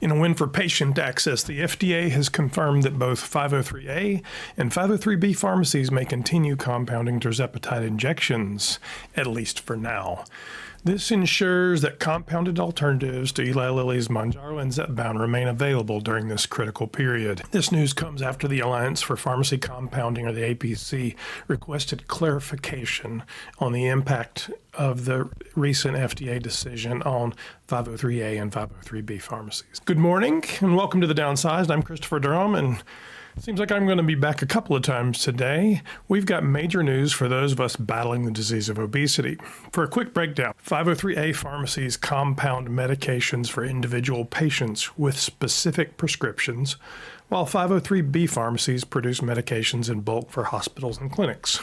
In a win for patient access, the FDA has confirmed that both 503A and 503B pharmacies may continue compounding Tirzepatide injections, at least for now. This ensures that compounded alternatives to Eli Lilly's Mounjaro and Zepbound remain available during this critical period. This news comes after the Allowance for Pharmacy Compounding, or the APC, requested clarification on the impact of the recent FDA decision on 503A and 503B pharmacies. Good morning and welcome to The Downsized. I'm Christopher Durham, and it seems like I'm going to be back a couple of times today. We've got major news for those of us battling the disease of obesity. For a quick breakdown, 503A pharmacies compound medications for individual patients with specific prescriptions, while 503B pharmacies produce medications in bulk for hospitals and clinics.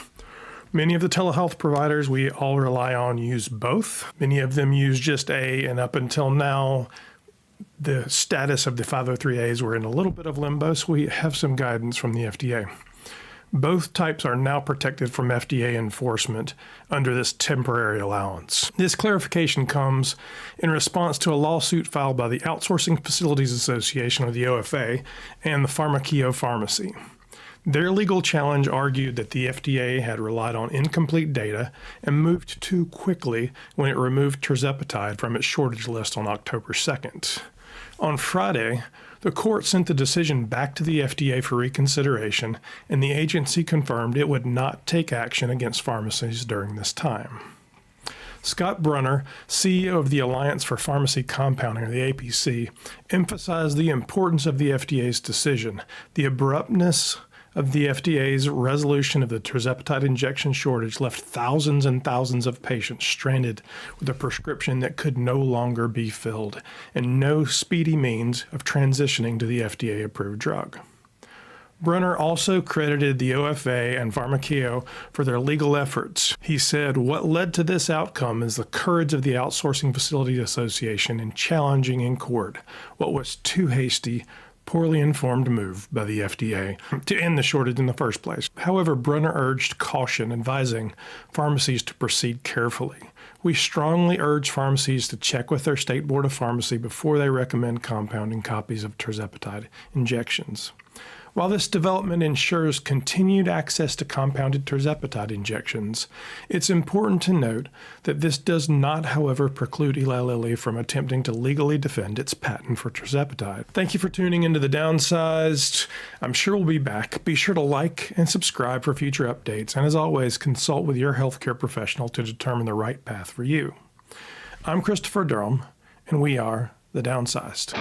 Many of the telehealth providers we all rely on use both. Many of them use just A, and up until now, the status of the 503As were in a little bit of limbo, so we have some guidance from the FDA. Both types are now protected from FDA enforcement under this temporary allowance. This clarification comes in response to a lawsuit filed by the Outsourcing Facilities Association, or the OFA, and the Pharma Keo Pharmacy. Their legal challenge argued that the FDA had relied on incomplete data and moved too quickly when it removed Tirzepatide from its shortage list on October 2nd. On Friday, the court sent the decision back to the FDA for reconsideration, and the agency confirmed it would not take action against pharmacies during this time. Scott Brunner, CEO of the Allowance for Pharmacy Compounding, or the APC, emphasized the importance of the FDA's decision, the abruptness of the FDA's resolution of the Tirzepatide injection shortage left thousands and thousands of patients stranded with a prescription that could no longer be filled and no speedy means of transitioning to the FDA-approved drug. Brunner also credited the OFA and Pharma Keo for their legal efforts. He said, "What led to this outcome is the courage of the Outsourcing Facilities Association in challenging in court what was too hasty, poorly informed move by the FDA to end the shortage in the first place." However, Brunner urged caution, advising pharmacies to proceed carefully. "We strongly urge pharmacies to check with their state board of pharmacy before they recommend compounding copies of Tirzepatide injections." While this development ensures continued access to compounded Tirzepatide injections, it's important to note that this does not, however, preclude Eli Lilly from attempting to legally defend its patent for Tirzepatide. Thank you for tuning into The Downsized. I'm sure we'll be back. Be sure to like and subscribe for future updates, and as always, consult with your healthcare professional to determine the right path for you. I'm Christopher Durham, and we are The Downsized.